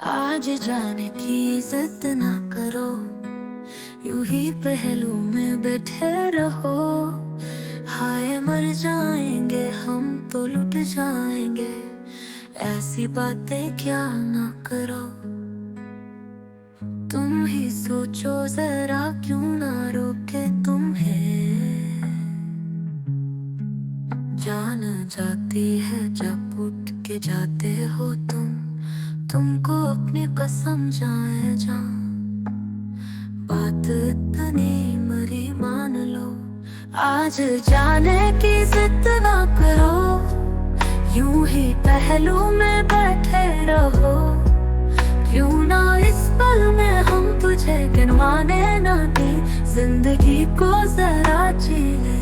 आज जाने की जिद ना करो, यूं ही पहलू में बैठे रहो। हाय मर जाएंगे हम तो लुट जाएंगे, ऐसी बातें क्या ना करो। तुम ही सोचो जरा क्यों ना रोके तुम्हें, जान जाती है जब उठ के जाते हो तुम। तुमको अपनी कसम जाए जान, बात इतनी मरी मान लो। आज जाने की जिद ना करो, यूं ही पहलू में बैठे रहो। क्यों ना इस पल में हम तुझे गिनवाने ना दी, जिंदगी को जरा जी ले।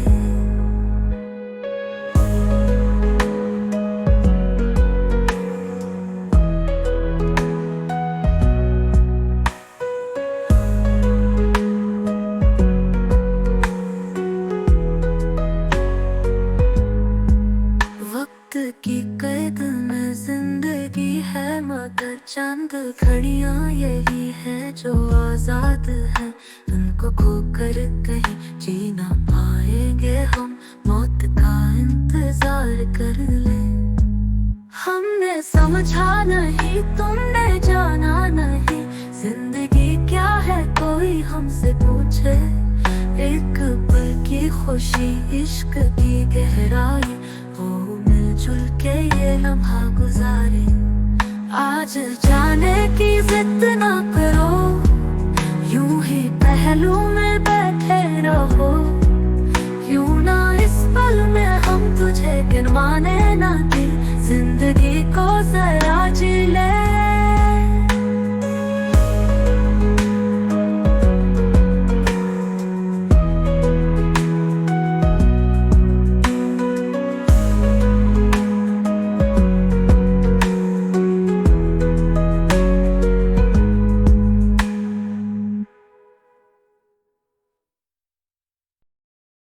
की कैद में जिंदगी है, मगर चंद घड़ियां यही है जो आजाद है। उनको खोकर कहीं जी ना पाएंगे हम, मौत का इंतजार कर ले। हमने समझा नहीं तुमने जाना नहीं, जिंदगी क्या है कोई हमसे पूछे। एक पल की खुशी, इश्क की गहराई, वो मिलजुल के ये लम्हा गुजारे। आज जाने की जिद ना करो, यूं ही पहलू में बैठे रहो। क्यों ना इस पल में हम तुझे गिनवाने ना दी, जिंदगी को जरा जी ले।